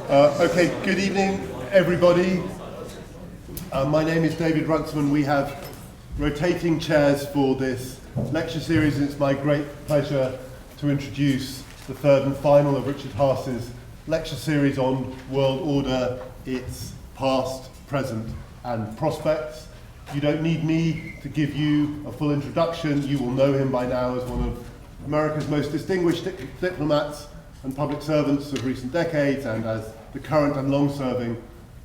Okay, good evening, everybody. My name is David Ruxman. We have rotating chairs for this lecture series, and it's my great pleasure to introduce the third and final of Richard Haass's lecture series on world order, its past, present, and prospects. You don't need me to give you a full introduction. You will know him by now as one of America's most distinguished diplomats and public servants of recent decades, and as the current and long-serving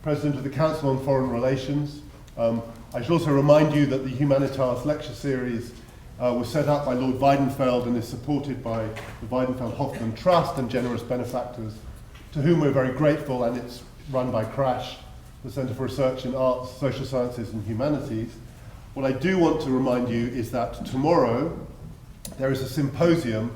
President of the Council on Foreign Relations. I should also remind you that the Humanitas lecture series was set up by Lord Weidenfeld and is supported by the Weidenfeld-Hoffmann Trust and generous benefactors, to whom we're very grateful, and it's run by CRASSH, the Centre for Research in Arts, Social Sciences and Humanities. What I do want to remind you is that tomorrow there is a symposium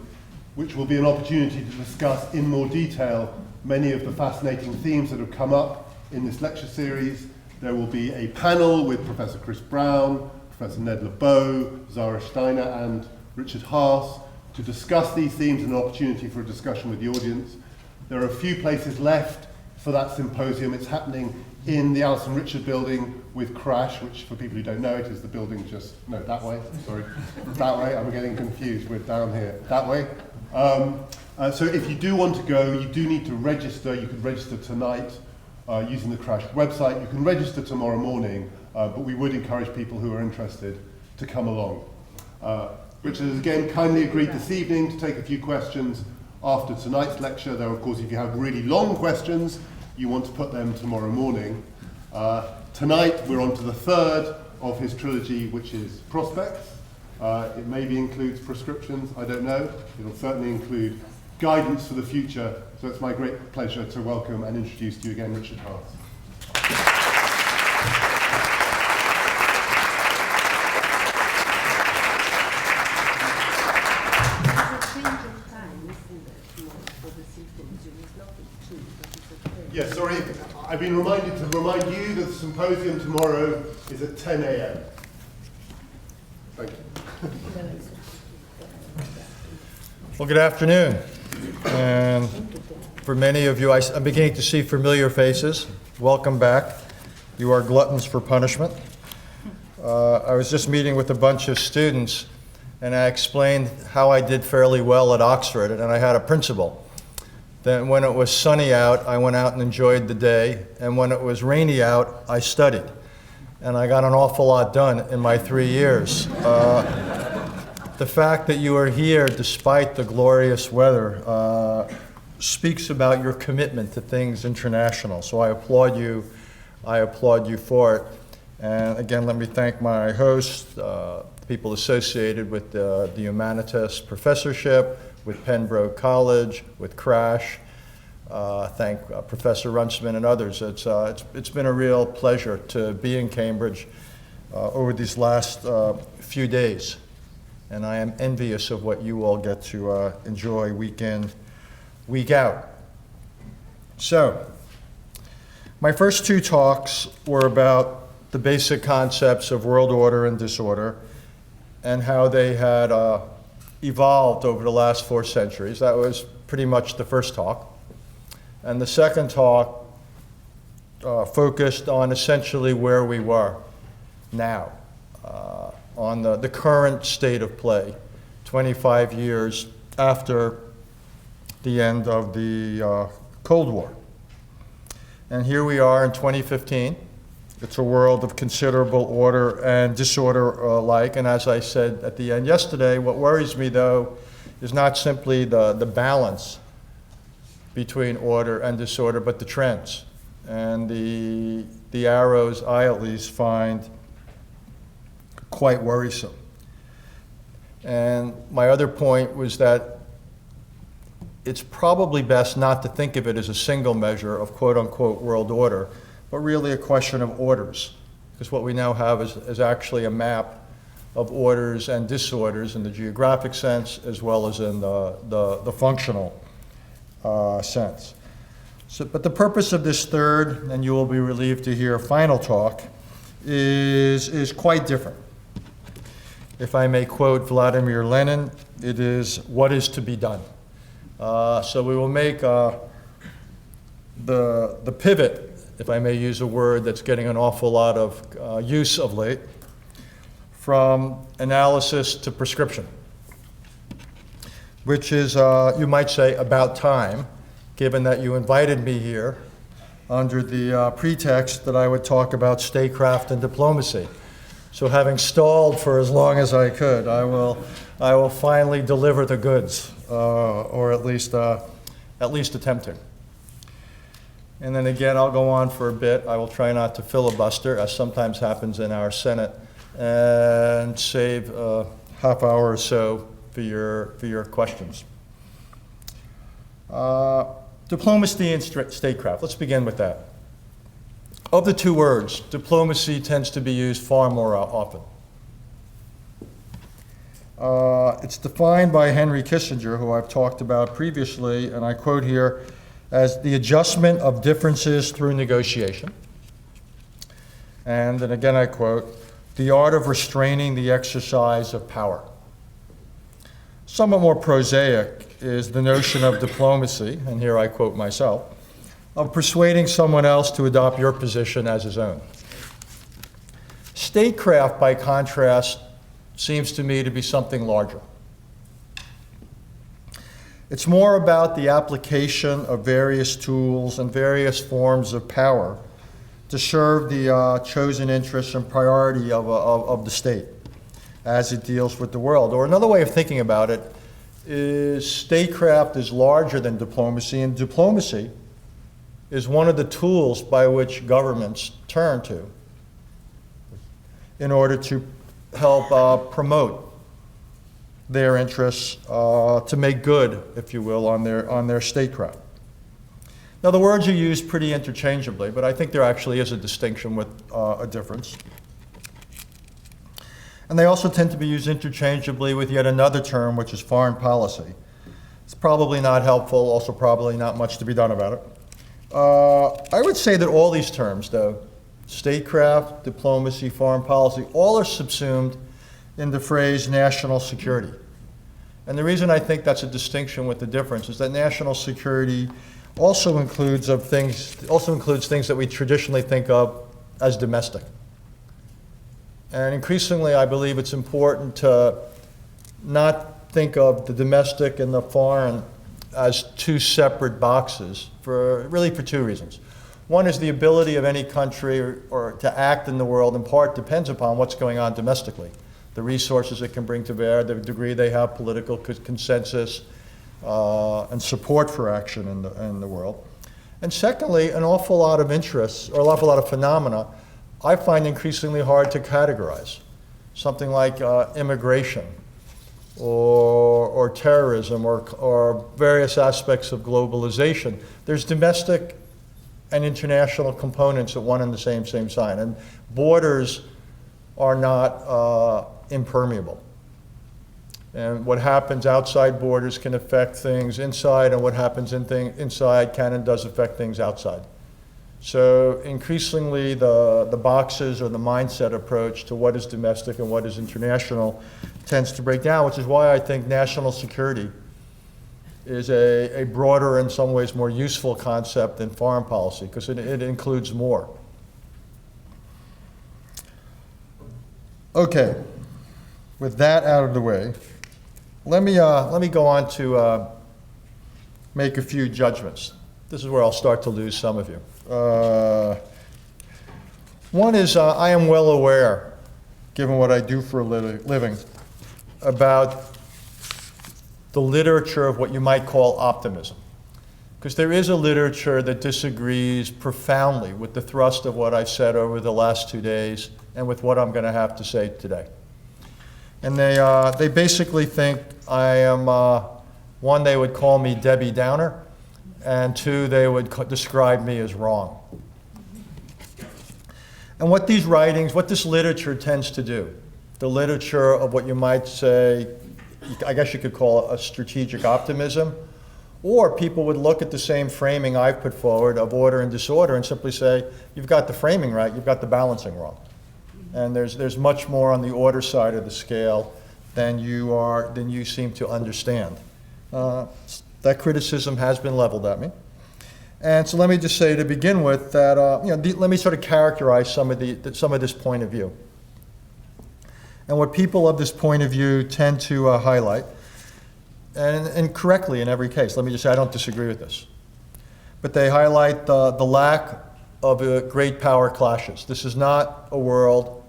which will be an opportunity to discuss in more detail many of the fascinating themes that have come up in this lecture series. There will be a panel with Professor Chris Brown, Professor Ned LeBeau, Zara Steiner and Richard Haass to discuss these themes and an opportunity for a discussion with the audience. There are a few places left for that symposium. It's happening in the Alison Richard building with CRASSH, which for people who don't know it is the building just, no, that way, sorry, that way, I'm getting confused, we're down here, that way. So if you do want to go, you do need to register. You could register tonight using the CRASSH website. You can register tomorrow morning, but we would encourage people who are interested to come along. Richard has again kindly agreed this evening to take a few questions after tonight's lecture, though of course if you have really long questions, you want to put them tomorrow morning. Tonight we're on to the third of his trilogy, which is Prospects. It maybe includes prescriptions, I don't know. It'll certainly include guidance for the future. So it's my great pleasure to welcome and introduce to you again Richard Haass. Yes, sorry, I've been reminded to remind you that the symposium tomorrow is at 10 a.m. Thank you. Well, good afternoon. And for many of you, I'm beginning to see familiar faces. Welcome back. You are gluttons for punishment. I was just meeting with a bunch of students, and I explained how I did fairly well at Oxford, and I had a principle. Then when it was sunny out, I went out and enjoyed the day, and when it was rainy out, I studied. And I got an awful lot done in my 3 years. The fact that you are here despite the glorious weather speaks about your commitment to things international. So I applaud you for it. And again, let me thank my hosts, people associated with the Humanitas Professorship, with Pembroke College, with CRASSH. Thank Professor Runciman and others. It's been a real pleasure to be in Cambridge over these last few days. And I am envious of what you all get to enjoy week in, week out. So, my first two talks were about the basic concepts of world order and disorder and how they had evolved over the last 4 centuries. That was pretty much the first talk. And the second talk focused on essentially where we were now, on the current state of play, 25 years after the end of the Cold War. And here we are in 2015. It's a world of considerable order and disorder alike. And as I said at the end yesterday, what worries me, though, is not simply the balance between order and disorder, but the trends. And the arrows I at least find quite worrisome. And my other point was that it's probably best not to think of it as a single measure of quote-unquote world order, but really a question of orders. Because what we now have is actually a map of orders and disorders in the geographic sense as well as in the functional sense. So, but the purpose of this third, and you will be relieved to hear final talk, is quite different. If I may quote Vladimir Lenin, it is what is to be done. So we will make the pivot, if I may use a word that's getting an awful lot of use of late, from analysis to prescription, which is, you might say, about time, given that you invited me here under the pretext that I would talk about statecraft and diplomacy. So having stalled for as long as I could, I will finally deliver the goods, or at least attempting. And then again, I'll go on for a bit. I will try not to filibuster, as sometimes happens in our Senate, and save a half hour or so for your questions. Diplomacy and statecraft. Let's begin with that. Of the two words, diplomacy tends to be used far more often. It's defined by Henry Kissinger, who I've talked about previously, and I quote here, as the adjustment of differences through negotiation. And then again I quote, the art of restraining the exercise of power. Somewhat more prosaic is the notion of diplomacy, and here I quote myself, of persuading someone else to adopt your position as his own. Statecraft, by contrast, seems to me to be something larger. It's more about the application of various tools and various forms of power to serve the chosen interests and priority of the state as it deals with the world. Or another way of thinking about it is statecraft is larger than diplomacy, and diplomacy is one of the tools by which governments turn to in order to help promote their interests, to make good, if you will, on their statecraft. Now, the words are used pretty interchangeably, but I think there actually is a distinction with a difference. And they also tend to be used interchangeably with yet another term, which is foreign policy. It's probably not helpful, also probably not much to be done about it. I would say that all these terms, though, statecraft, diplomacy, foreign policy, all are subsumed in the phrase national security. And the reason I think that's a distinction with the difference is that national security also includes things that we traditionally think of as domestic. And increasingly, I believe it's important to not think of the domestic and the foreign as two separate boxes for two reasons. One is the ability of any country or to act in the world in part depends upon what's going on domestically. The resources it can bring to bear, the degree they have political consensus and support for action in the world. And secondly, an awful lot of interests or an awful lot of phenomena I find increasingly hard to categorize. Something like immigration or terrorism or various aspects of globalization. There's domestic and international components at one and the same sign, and borders are not impermeable. And what happens outside borders can affect things inside, and what happens inside can and does affect things outside. So increasingly the boxes or the mindset approach to what is domestic and what is international tends to break down, which is why I think national security is a broader, in some ways more useful concept than foreign policy, because it includes more. Okay, with that out of the way, let me go on to make a few judgments. This is where I'll start to lose some of you. One is I am well aware, given what I do for a living, about the literature of what you might call optimism. Because there is a literature that disagrees profoundly with the thrust of what I've said over the last 2 days and with what I'm going to have to say today. And they basically think I am, one, they would call me Debbie Downer, and two, they would describe me as wrong. And what this literature tends to do, the literature of what you might say, I guess you could call it a strategic optimism, or people would look at the same framing I've put forward of order and disorder and simply say, you've got the framing right, you've got the balancing wrong. And there's much more on the order side of the scale than you seem to understand. That criticism has been leveled at me. And so let me just say to begin with that, let me sort of characterize some of this point of view. And what people of this point of view tend to highlight, and correctly in every case, let me just say I don't disagree with this, but they highlight the lack of great power clashes. This is not a world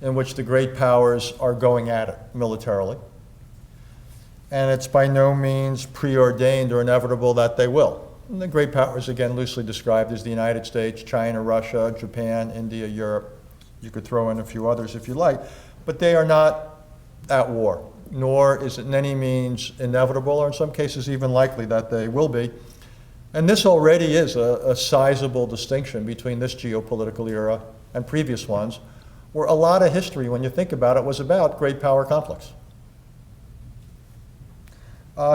in which the great powers are going at it militarily. And it's by no means preordained or inevitable that they will. And the great powers, again, loosely described as the United States, China, Russia, Japan, India, Europe. You could throw in a few others if you like. But they are not at war, nor is it in any means inevitable, or in some cases even likely that they will be. And this already is a sizable distinction between this geopolitical era and previous ones, where a lot of history, when you think about it, was about great power conflicts.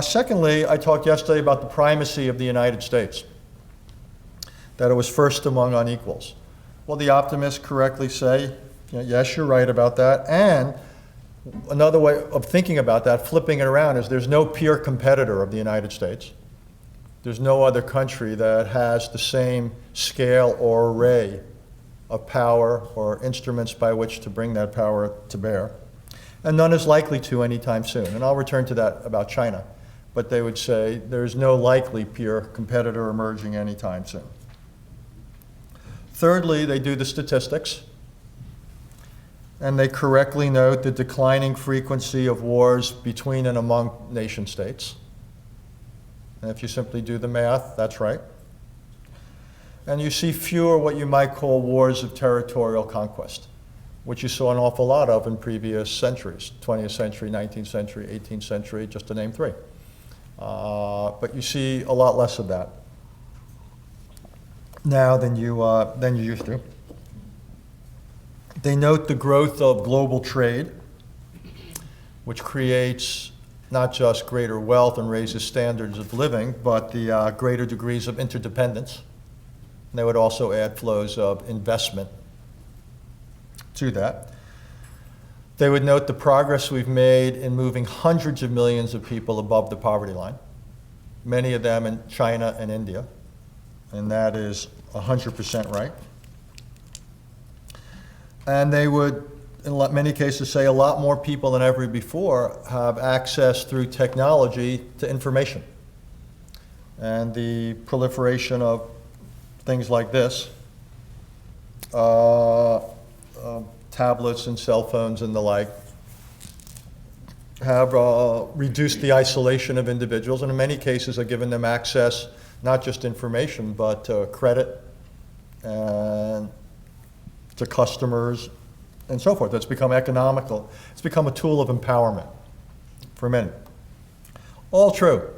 Secondly, I talked yesterday about the primacy of the United States, that it was first among unequals. Well, the optimists correctly say, yes, you're right about that. And another way of thinking about that, flipping it around, is there's no peer competitor of the United States. There's no other country that has the same scale or array of power or instruments by which to bring that power to bear. And none is likely to anytime soon. And I'll return to that about China. But they would say there's no likely peer competitor emerging anytime soon. Thirdly, they do the statistics. And they correctly note the declining frequency of wars between and among nation states. And if you simply do the math, that's right. And you see fewer what you might call wars of territorial conquest, which you saw an awful lot of in previous centuries, 20th century, 19th century, 18th century, just to name three. But you see a lot less of that now than you used to. They note the growth of global trade, which creates not just greater wealth and raises standards of living, but the greater degrees of interdependence. And they would also add flows of investment to that. They would note the progress we've made in moving hundreds of millions of people above the poverty line, many of them in China and India, and that is 100% right. And they would, in many cases, say a lot more people than ever before have access through technology to information. And the proliferation of things like this, tablets and cell phones and the like, have reduced the isolation of individuals, and in many cases have given them access, not just information, but credit and to customers and so forth. It's become economical. It's become a tool of empowerment for many. All true.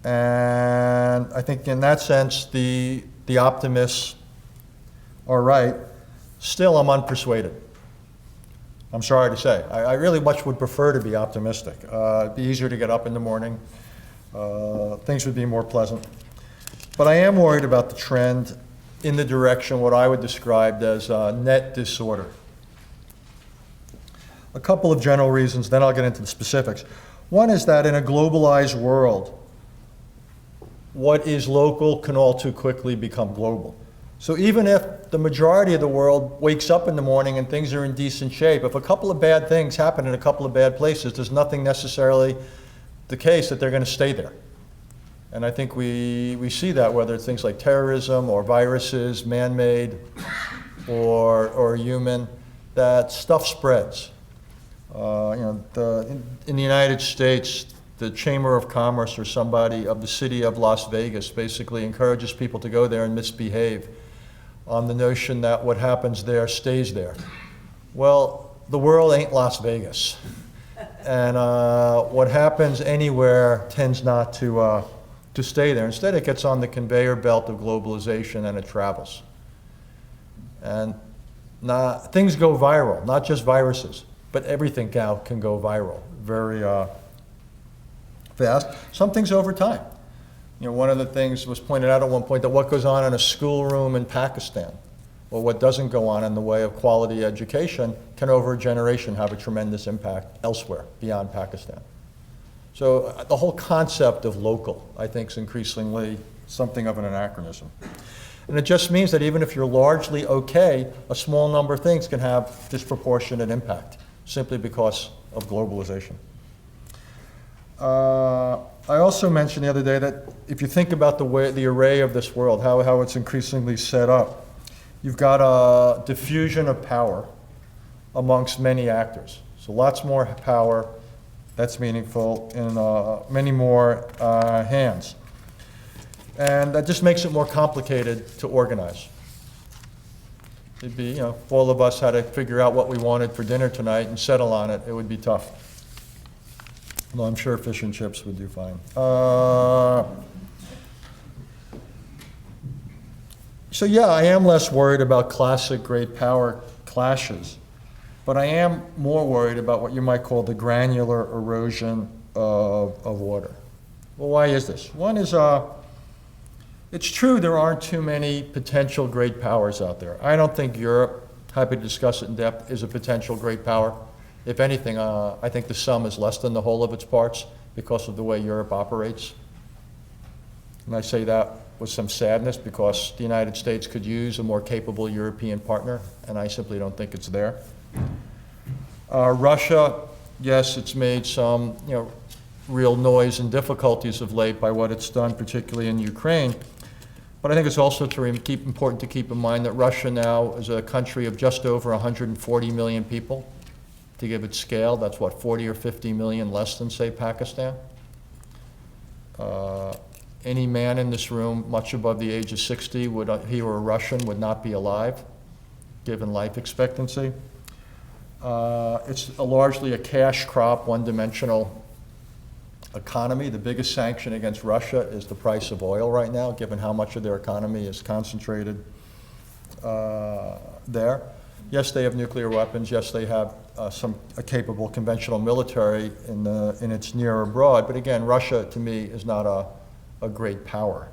And I think in that sense, the optimists are right. Still, I'm unpersuaded. I'm sorry to say. I really much would prefer to be optimistic. It'd be easier to get up in the morning. Things would be more pleasant. But I am worried about the trend in the direction what I would describe as net disorder. A couple of general reasons, then I'll get into the specifics. One is that in a globalized world, what is local can all too quickly become global. So even if the majority of the world wakes up in the morning and things are in decent shape, if a couple of bad things happen in a couple of bad places, there's nothing necessarily the case that they're going to stay there. And I think we see that whether it's things like terrorism or viruses, man-made or human, that stuff spreads. In the United States, the Chamber of Commerce or somebody of the city of Las Vegas basically encourages people to go there and misbehave on the notion that what happens there stays there. Well, the world ain't Las Vegas. And what happens anywhere tends not to stay there. Instead, it gets on the conveyor belt of globalization and it travels. And things go viral, not just viruses, but everything now can go viral very fast. Some things over time. One of the things was pointed out at one point that what goes on in a schoolroom in Pakistan, or what doesn't go on in the way of quality education, can over a generation have a tremendous impact elsewhere beyond Pakistan. So the whole concept of local, I think, is increasingly something of an anachronism. And it just means that even if you're largely okay, a small number of things can have disproportionate impact simply because of globalization. I also mentioned the other day that if you think about the array of this world, how it's increasingly set up, you've got a diffusion of power amongst many actors. So lots more power that's meaningful in many more hands. And that just makes it more complicated to organize. It'd be, if all of us had to figure out what we wanted for dinner tonight and settle on it, it would be tough. Although I'm sure fish and chips would do fine. So yeah, I am less worried about classic great power clashes, but I am more worried about what you might call the granular erosion of water. Well, why is this? One is, it's true there aren't too many potential great powers out there. I don't think Europe, happy to discuss it in depth, is a potential great power. If anything, I think the sum is less than the whole of its parts because of the way Europe operates. And I say that with some sadness because the United States could use a more capable European partner, and I simply don't think it's there. Russia, yes, it's made some real noise and difficulties of late by what it's done, particularly in Ukraine. But I think it's also important to keep in mind that Russia now is a country of just over 140 million people. To give it scale, that's what, 40 or 50 million less than, say, Pakistan. Any man in this room much above the age of 60, he or a Russian, would not be alive, given life expectancy. It's largely a cash crop, one-dimensional economy. The biggest sanction against Russia is the price of oil right now, given how much of their economy is concentrated there. Yes, they have nuclear weapons. Yes, they have a capable conventional military in its near abroad. But again, Russia, to me, is not a great power.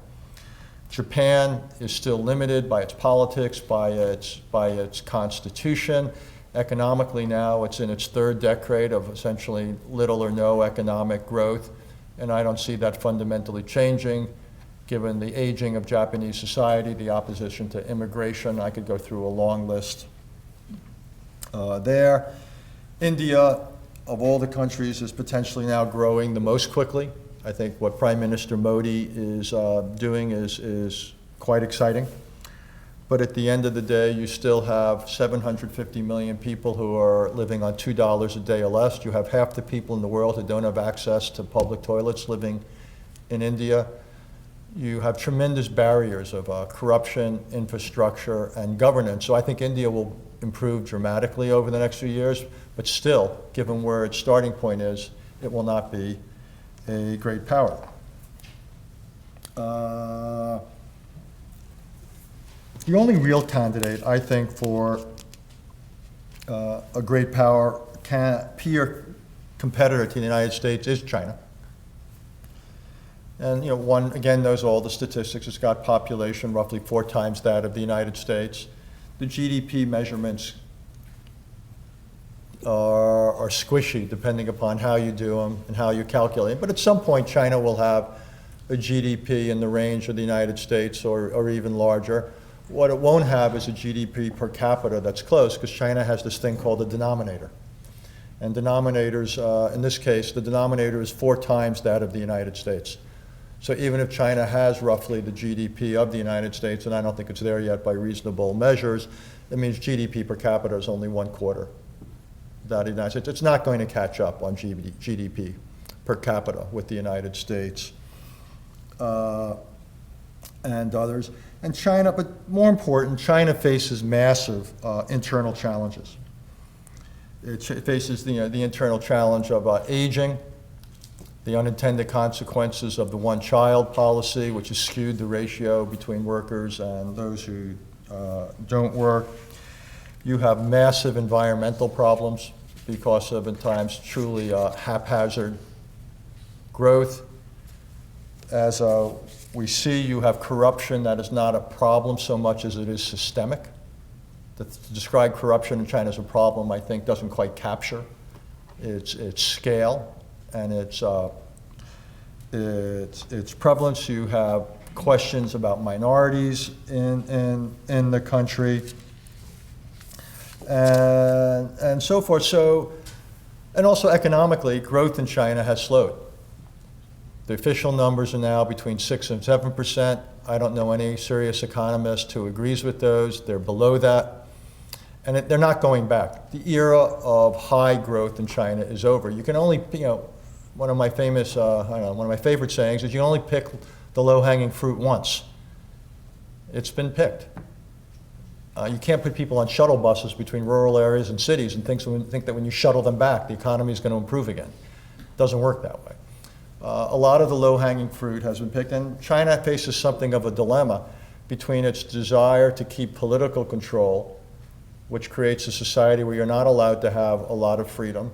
Japan is still limited by its politics, by its constitution. Economically now, it's in its third decade of essentially little or no economic growth. And I don't see that fundamentally changing, given the aging of Japanese society, the opposition to immigration. I could go through a long list there. India, of all the countries, is potentially now growing the most quickly. I think what Prime Minister Modi is doing is quite exciting. But at the end of the day, you still have 750 million people who are living on $2 a day or less. You have half the people in the world who don't have access to public toilets living in India. You have tremendous barriers of corruption, infrastructure, and governance. So I think India will improve dramatically over the next few years, but still, given where its starting point is, it will not be a great power. The only real candidate, I think, for a great power, peer competitor to the United States is China. And one, again, knows all the statistics. It's got population roughly 4 times that of the United States. The GDP measurements are squishy depending upon how you do them and how you calculate. But at some point, China will have a GDP in the range of the United States or even larger. What it won't have is a GDP per capita that's close, because China has this thing called a denominator. And denominators, in this case, the denominator is 4 times that of the United States. So even if China has roughly the GDP of the United States, and I don't think it's there yet by reasonable measures, it means GDP per capita is only 1/4 that of the United States. It's not going to catch up on GDP per capita with the United States and others. And China, but more important, China faces massive internal challenges. It faces the internal challenge of aging, the unintended consequences of the one-child policy, which has skewed the ratio between workers and those who don't work. You have massive environmental problems because of, at times, truly haphazard growth. As we see, you have corruption that is not a problem so much as it is systemic. To describe corruption in China as a problem, I think, doesn't quite capture its scale and its prevalence. You have questions about minorities in the country, and so forth. So, and also economically, growth in China has slowed. The official numbers are now between 6 and 7%. I don't know any serious economist who agrees with those. They're below that. And they're not going back. The era of high growth in China is over. You can only, one of my famous, one of my favorite sayings is you can only pick the low-hanging fruit once. It's been picked. You can't put people on shuttle buses between rural areas and cities and think that when you shuttle them back, the economy is going to improve again. It doesn't work that way. A lot of the low-hanging fruit has been picked, and China faces something of a dilemma between its desire to keep political control, which creates a society where you're not allowed to have a lot of freedom,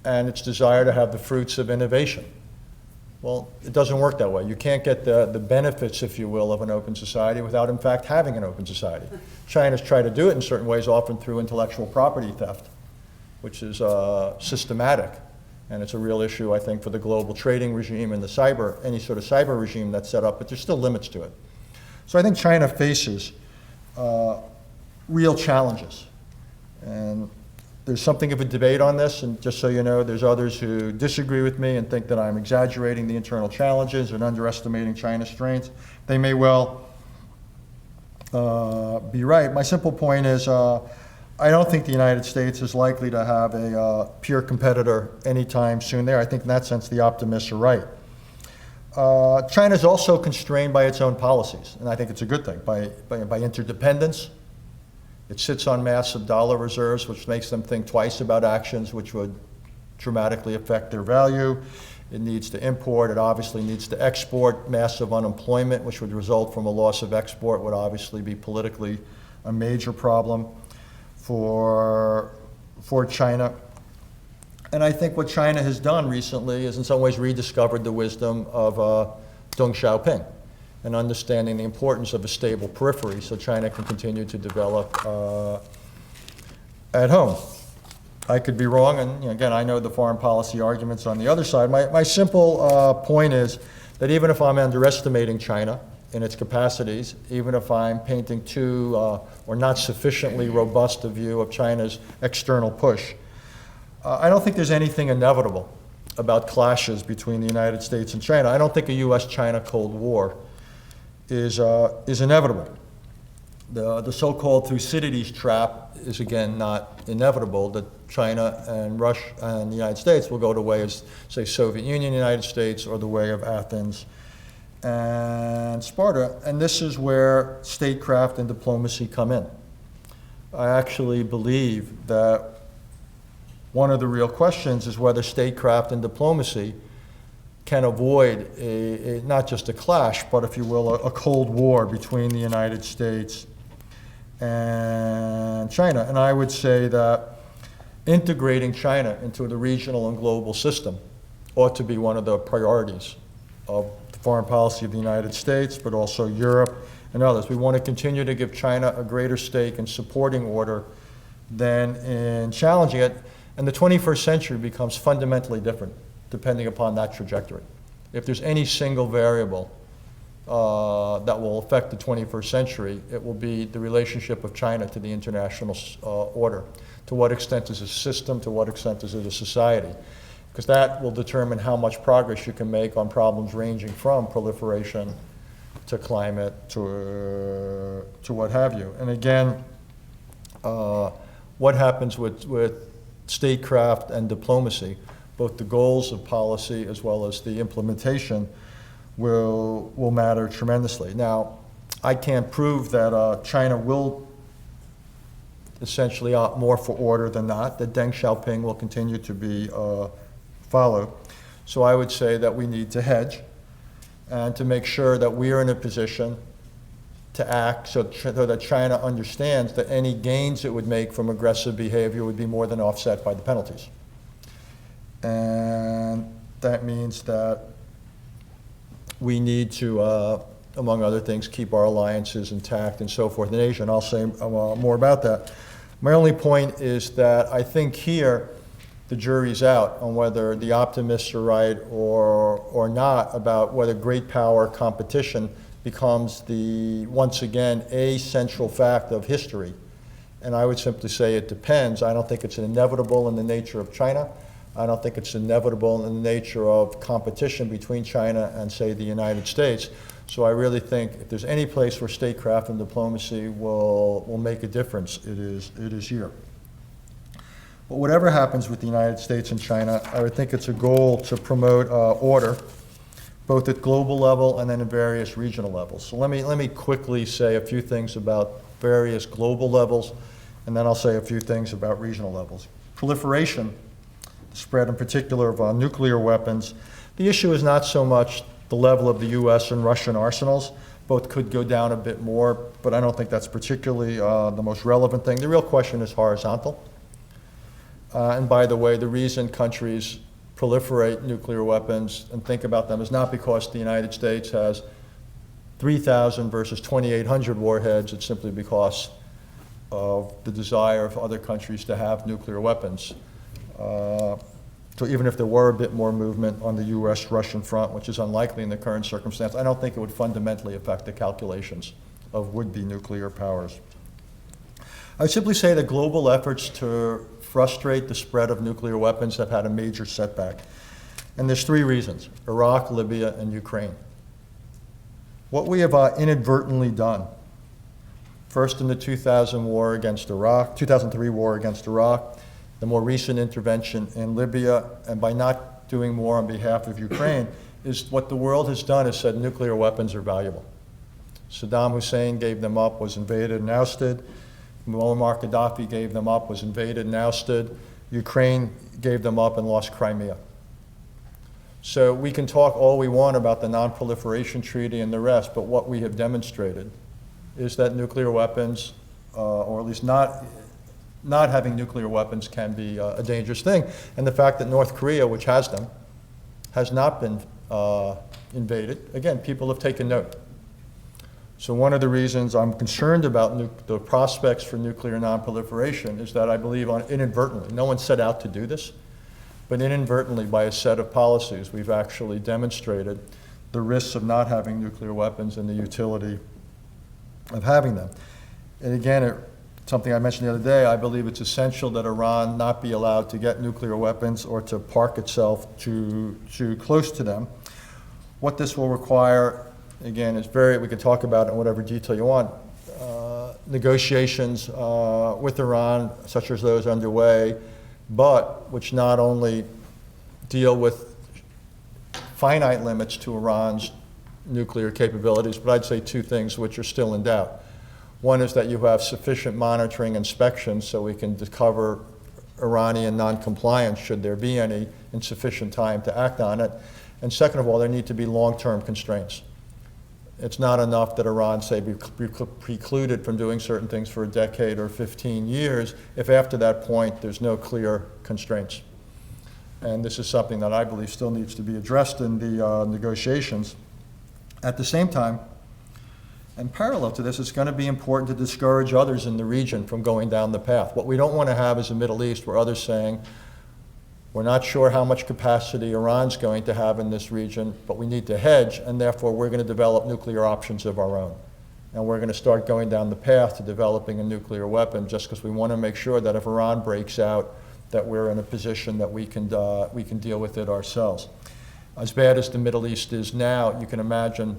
and its desire to have the fruits of innovation. Well, it doesn't work that way. You can't get the benefits, if you will, of an open society without, in fact, having an open society. China's tried to do it in certain ways, often through intellectual property theft, which is systematic. And it's a real issue, I think, for the global trading regime and any sort of cyber regime that's set up, but there's still limits to it. So I think China faces real challenges. And there's something of a debate on this, and just so you know, there's others who disagree with me and think that I'm exaggerating the internal challenges and underestimating China's strengths. They may well be right. My simple point is I don't think the United States is likely to have a peer competitor anytime soon there. I think in that sense the optimists are right. China is also constrained by its own policies, and I think it's a good thing, by interdependence. It sits on massive dollar reserves, which makes them think twice about actions which would dramatically affect their value. It needs to import. It obviously needs to export. Massive unemployment, which would result from a loss of export, would obviously be politically a major problem for China. And I think what China has done recently is in some ways rediscovered the wisdom of Deng Xiaoping and understanding the importance of a stable periphery so China can continue to develop at home. I could be wrong, and again, I know the foreign policy arguments on the other side. My simple point is that even if I'm underestimating China in its capacities, even if I'm painting too or not sufficiently robust a view of China's external push, I don't think there's anything inevitable about clashes between the United States and China. I don't think a US-China Cold War is inevitable. The so-called Thucydides trap is again not inevitable, that China and Russia and the United States will go the way of, say, Soviet Union, United States, or the way of Athens and Sparta, and this is where statecraft and diplomacy come in. I actually believe that one of the real questions is whether statecraft and diplomacy can avoid not just a clash, but if you will, a Cold War between the United States and China. And I would say that integrating China into the regional and global system ought to be one of the priorities of the foreign policy of the United States, but also Europe and others. We want to continue to give China a greater stake in supporting order than in challenging it. And the 21st century becomes fundamentally different depending upon that trajectory. If there's any single variable that will affect the 21st century, it will be the relationship of China to the international order. To what extent is it a system? To what extent is it a society? Because that will determine how much progress you can make on problems ranging from proliferation to climate to what have you. And again, what happens with statecraft and diplomacy, both the goals of policy as well as the implementation will matter tremendously. Now, I can't prove that China will essentially opt more for order than not, that Deng Xiaoping will continue to be followed. So I would say that we need to hedge and to make sure that we are in a position to act so that China understands that any gains it would make from aggressive behavior would be more than offset by the penalties. And that means that we need to, among other things, keep our alliances intact and so forth in Asia, and I'll say more about that. My only point is that I think here the jury's out on whether the optimists are right or not about whether great power competition becomes once again, a central fact of history. And I would simply say it depends. I don't think it's inevitable in the nature of China. I don't think it's inevitable in the nature of competition between China and, say, the United States. So I really think if there's any place where statecraft and diplomacy will make a difference, it is here. But whatever happens with the United States and China, I would think it's a goal to promote order, both at global level and then at various regional levels. So let me quickly say a few things about various global levels, and then I'll say a few things about regional levels. Proliferation, the spread in particular of nuclear weapons. The issue is not so much the level of the US and Russian arsenals. Both could go down a bit more, but I don't think that's particularly the most relevant thing. The real question is horizontal. And by the way, the reason countries proliferate nuclear weapons and think about them is not because the United States has 3,000 versus 2,800 warheads. It's simply because of the desire of other countries to have nuclear weapons. So even if there were a bit more movement on the US-Russian front, which is unlikely in the current circumstance, I don't think it would fundamentally affect the calculations of would-be nuclear powers. I would simply say that global efforts to frustrate the spread of nuclear weapons have had a major setback. And there's three reasons: Iraq, Libya, and Ukraine. What we have inadvertently done, first in the 2003 war against Iraq, the more recent intervention in Libya, and by not doing more on behalf of Ukraine, is what the world has done is said nuclear weapons are valuable. Saddam Hussein gave them up, was invaded and ousted. Muammar Gaddafi gave them up, was invaded and ousted. Ukraine gave them up and lost Crimea. So we can talk all we want about the Non-Proliferation Treaty and the rest, but what we have demonstrated is that nuclear weapons, or at least not having nuclear weapons, can be a dangerous thing. And the fact that North Korea, which has them, has not been invaded, again, people have taken note. So one of the reasons I'm concerned about the prospects for nuclear non-proliferation is that I believe inadvertently, no one set out to do this, but inadvertently by a set of policies, we've actually demonstrated the risks of not having nuclear weapons and the utility of having them. And again, something I mentioned the other day, I believe it's essential that Iran not be allowed to get nuclear weapons or to park itself too close to them. What this will require, again, is we can talk about it in whatever detail you want. Negotiations with Iran, such as those underway, but which not only deal with finite limits to Iran's nuclear capabilities, but I'd say two things which are still in doubt. One is that you have sufficient monitoring inspections so we can discover Iranian non-compliance, should there be any, in sufficient time to act on it. And second of all, there need to be long-term constraints. It's not enough that Iran, say, be precluded from doing certain things for a decade or 15 years if after that point there's no clear constraints. And this is something that I believe still needs to be addressed in the negotiations. At the same time, and parallel to this, it's going to be important to discourage others in the region from going down the path. What we don't want to have is a Middle East where others saying, we're not sure how much capacity Iran's going to have in this region, but we need to hedge, and therefore we're going to develop nuclear options of our own. And we're going to start going down the path to developing a nuclear weapon just because we want to make sure that if Iran breaks out, that we're in a position that we can deal with it ourselves. As bad as the Middle East is now, you can imagine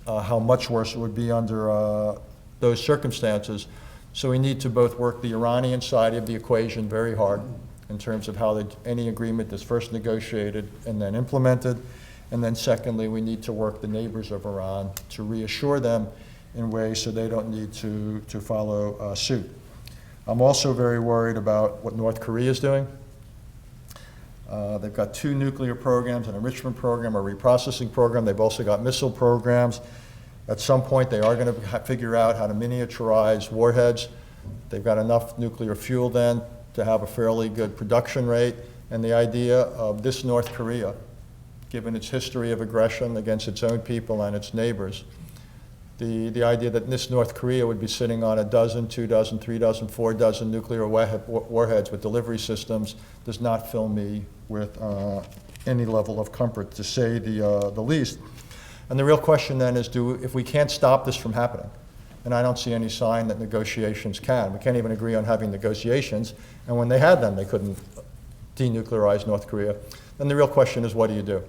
how much worse it would be under those circumstances. So we need to both work the Iranian side of the equation very hard in terms of how any agreement is first negotiated and then implemented. And then secondly, we need to work the neighbors of Iran to reassure them in ways so they don't need to follow suit. I'm also very worried about what North Korea is doing. They've got 2 nuclear programs, an enrichment program, a reprocessing program. They've also got missile programs. At some point, they are going to figure out how to miniaturize warheads. They've got enough nuclear fuel then to have a fairly good production rate. And the idea of this North Korea, given its history of aggression against its own people and its neighbors, The idea that this North Korea would be sitting on a dozen, 2 dozen, 3 dozen, 4 dozen nuclear warheads with delivery systems does not fill me with any level of comfort, to say the least. And the real question then is, if we can't stop this from happening, and I don't see any sign that negotiations can. We can't even agree on having negotiations, and when they had them, they couldn't denuclearize North Korea. Then the real question is, what do you do?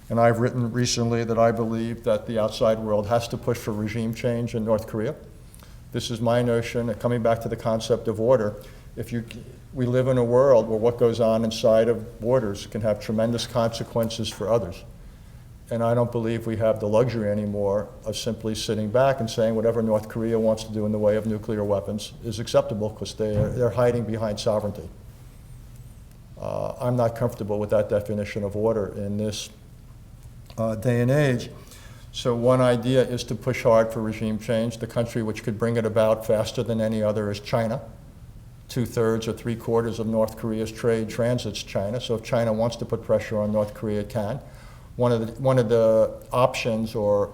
And I've written recently that I believe that the outside world has to push for regime change in North Korea. This is my notion, coming back to the concept of order. We live in a world where what goes on inside of borders can have tremendous consequences for others. And I don't believe we have the luxury anymore of simply sitting back and saying whatever North Korea wants to do in the way of nuclear weapons is acceptable, because they're hiding behind sovereignty. I'm not comfortable with that definition of order in this day and age. So one idea is to push hard for regime change. The country which could bring it about faster than any other is China. 2/3 or 3/4 of North Korea's trade transits China. So if China wants to put pressure on North Korea, it can. One of the options or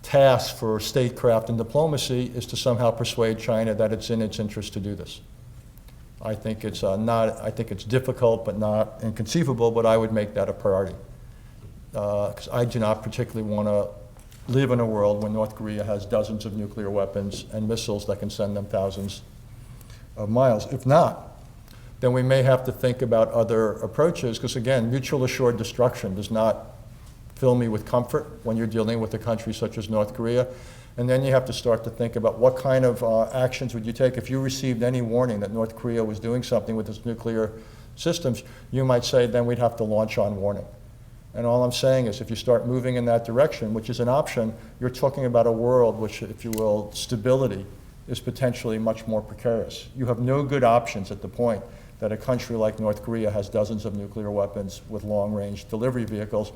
tasks for statecraft and diplomacy is to somehow persuade China that it's in its interest to do this. I think it's difficult but not inconceivable, but I would make that a priority. Because I do not particularly want to live in a world where North Korea has dozens of nuclear weapons and missiles that can send them thousands of miles. If not, then we may have to think about other approaches, because again, mutual assured destruction does not fill me with comfort when you're dealing with a country such as North Korea. And then you have to start to think about what kind of actions would you take if you received any warning that North Korea was doing something with its nuclear systems. You might say then we'd have to launch on warning. And all I'm saying is if you start moving in that direction, which is an option, you're talking about a world which, if you will, stability is potentially much more precarious. You have no good options at the point that a country like North Korea has dozens of nuclear weapons with long-range delivery vehicles.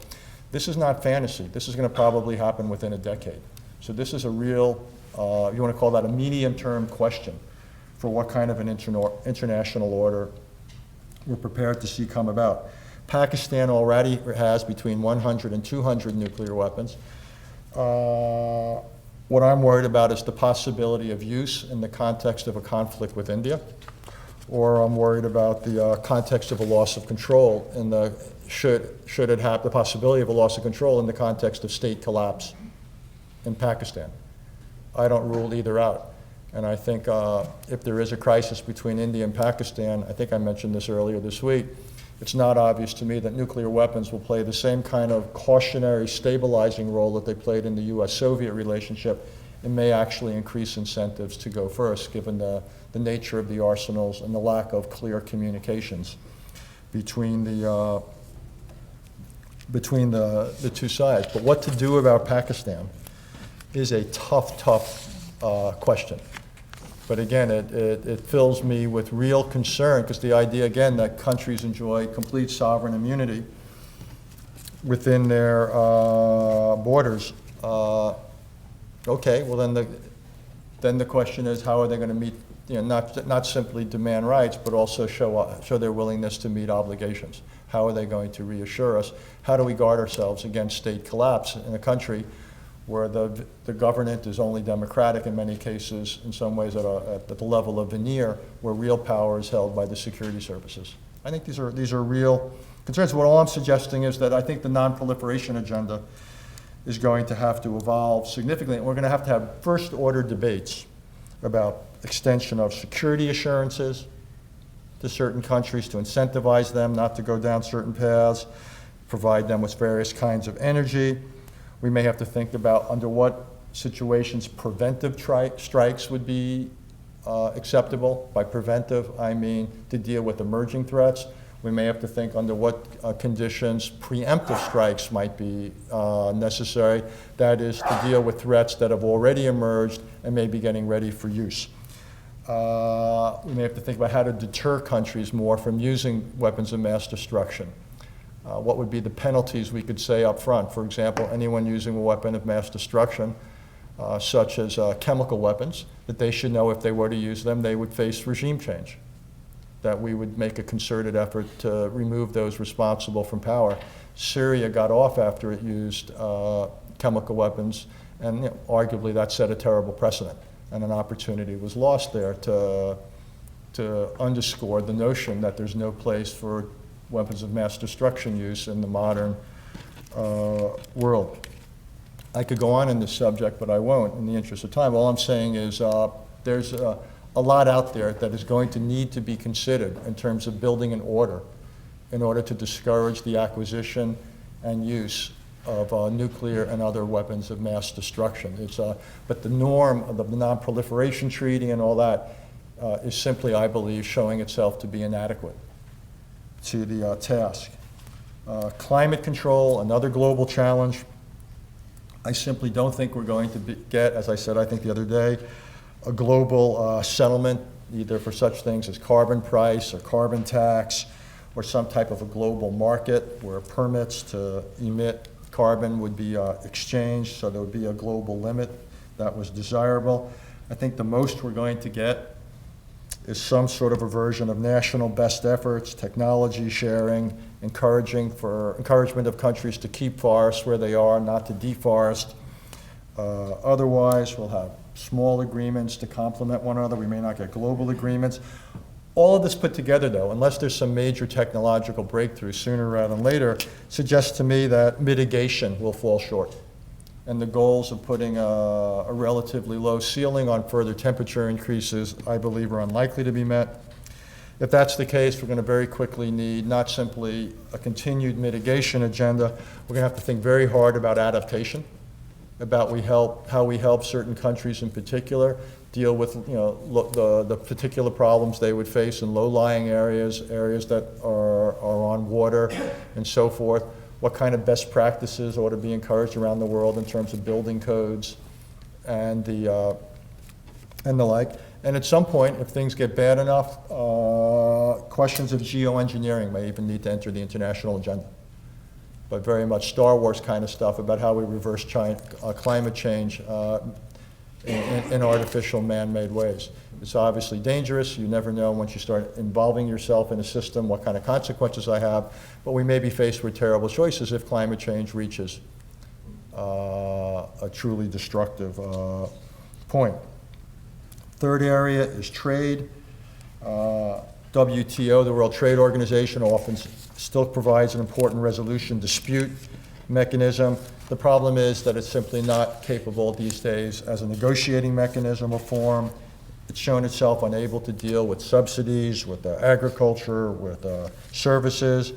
This is not fantasy. This is going to probably happen within a decade. So this is a real, you want to call that a medium-term question for what kind of an international order we're prepared to see come about. Pakistan already has between 100 and 200 nuclear weapons. What I'm worried about is the possibility of use in the context of a conflict with India, or I'm worried about the context of a loss of control in the, should it have the possibility of a loss of control in the context of state collapse in Pakistan. I don't rule either out. And I think if there is a crisis between India and Pakistan, I think I mentioned this earlier this week, it's not obvious to me that nuclear weapons will play the same kind of cautionary, stabilizing role that they played in the US-Soviet relationship. It may actually increase incentives to go first, given the nature of the arsenals and the lack of clear communications between the two sides. But what to do about Pakistan is a tough question. But again, it fills me with real concern, because the idea, again, that countries enjoy complete sovereign immunity within their borders. Okay, well then the question is, how are they going to meet, not simply demand rights, but also show their willingness to meet obligations? How are they going to reassure us? How do we guard ourselves against state collapse in a country where the government is only democratic in many cases, in some ways at the level of veneer, where real power is held by the security services? I think these are real concerns. What all I'm suggesting is that I think the non-proliferation agenda is going to have to evolve significantly. And we're going to have first-order debates about extension of security assurances to certain countries to incentivize them not to go down certain paths, provide them with various kinds of energy. We may have to think about under what situations preventive strikes would be acceptable. By preventive, I mean to deal with emerging threats. We may have to think under what conditions preemptive strikes might be necessary. That is, to deal with threats that have already emerged and may be getting ready for use. We may have to think about how to deter countries more from using weapons of mass destruction. What would be the penalties we could say up front? For example, anyone using a weapon of mass destruction, such as chemical weapons, that they should know if they were to use them, they would face regime change. That we would make a concerted effort to remove those responsible from power. Syria got off after it used chemical weapons, And arguably that set a terrible precedent, and an opportunity was lost there to underscore the notion that there's no place for weapons of mass destruction use in the modern world. I could go on in this subject, but I won't in the interest of time. All I'm saying is there's a lot out there that is going to need to be considered in terms of building an order in order to discourage the acquisition and use of nuclear and other weapons of mass destruction. But the norm of the Non-Proliferation Treaty and all that is simply, I believe, showing itself to be inadequate to the task. Climate control, another global challenge. I simply don't think we're going to get, as I said, I think the other day, a global settlement, either for such things as carbon price or carbon tax, or some type of a global market where permits to emit carbon would be exchanged, so there would be a global limit that was desirable. I think the most we're going to get is some sort of a version of national best efforts, technology sharing, encouragement of countries to keep forests where they are, not to deforest. Otherwise, we'll have small agreements to complement one another. We may not get global agreements. All of this put together, though, unless there's some major technological breakthrough sooner rather than later, suggests to me that mitigation will fall short. And the goals of putting a relatively low ceiling on further temperature increases, I believe, are unlikely to be met. If that's the case, we're going to very quickly need not simply a continued mitigation agenda, we're going to have to think very hard about adaptation, about how we help certain countries in particular deal with the particular problems they would face in low-lying areas, areas that are on water, and so forth. What kind of best practices ought to be encouraged around the world in terms of building codes and the like. And at some point, if things get bad enough, questions of geoengineering may even need to enter the international agenda. But very much Star Wars kind of stuff about how we reverse climate change in artificial man-made ways. It's obviously dangerous. You never know once you start involving yourself in a system what kind of consequences I have, but we may be faced with terrible choices if climate change reaches a truly destructive point. Third area is trade. WTO, the World Trade Organization, often still provides an important resolution dispute mechanism. The problem is that it's simply not capable these days as a negotiating mechanism or form. It's shown itself unable to deal with subsidies, with agriculture, with services.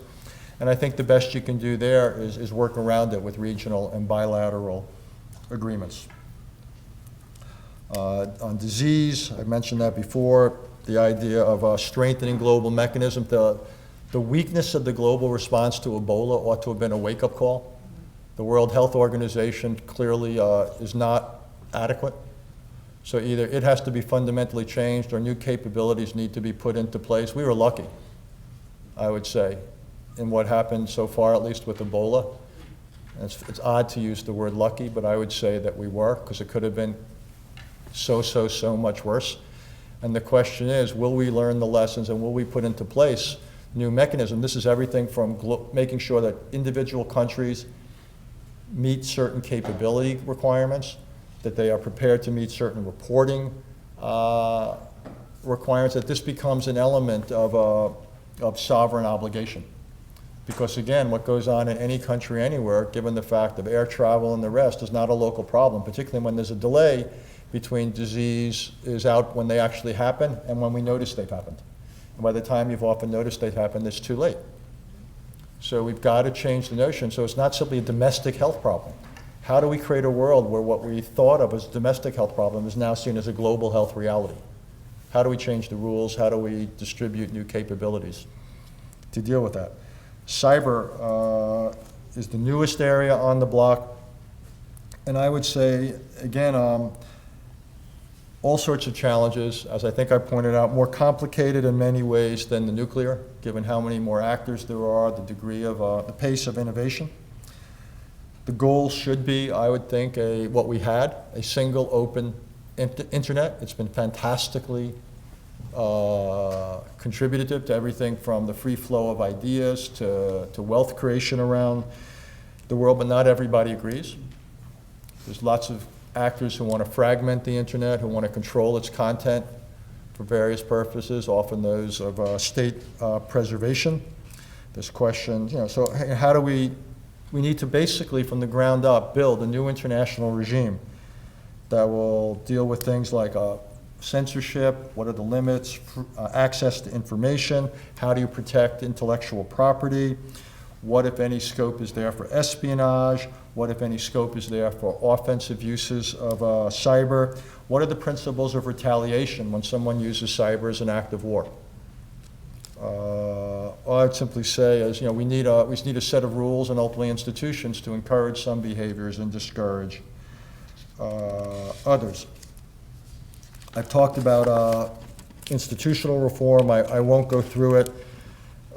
And I think the best you can do there is work around it with regional and bilateral agreements. On disease, I mentioned that before, the idea of strengthening global mechanism. The weakness of the global response to Ebola ought to have been a wake-up call. The World Health Organization clearly is not adequate. So either it has to be fundamentally changed or new capabilities need to be put into place. We were lucky, I would say, in what happened so far, at least with Ebola. And it's odd to use the word lucky, but I would say that we were, because it could have been so much worse. And the question is, will we learn the lessons and will we put into place new mechanism? This is everything from making sure that individual countries meet certain capability requirements, that they are prepared to meet certain reporting requirements, that this becomes an element of sovereign obligation. Because again, what goes on in any country anywhere, given the fact of air travel and the rest, is not a local problem, particularly when there's a delay between disease is out when they actually happen and when we notice they've happened. And by the time you've often noticed they've happened, it's too late. So we've got to change the notion. So it's not simply a domestic health problem. How do we create a world where what we thought of as a domestic health problem is now seen as a global health reality? How do we change the rules? How do we distribute new capabilities to deal with that? Cyber is the newest area on the block. And I would say, again, all sorts of challenges, as I think I pointed out, more complicated in many ways than the nuclear, given how many more actors there are, the degree of, the pace of innovation. The goal should be, I would think, what we had, a single open internet. It's been fantastically contributive to everything from the free flow of ideas to wealth creation around the world, but not everybody agrees. There's lots of actors who want to fragment the internet, who want to control its content for various purposes, often those of state preservation. This question, so how do we need to basically from the ground up build a new international regime that will deal with things like censorship, what are the limits, access to information, how do you protect intellectual property, what if any scope is there for espionage, what if any scope is there for offensive uses of cyber, what are the principles of retaliation when someone uses cyber as an act of war. All I'd simply say is, we need a set of rules and ultimately institutions to encourage some behaviors and discourage others. I've talked about institutional reform. I won't go through it.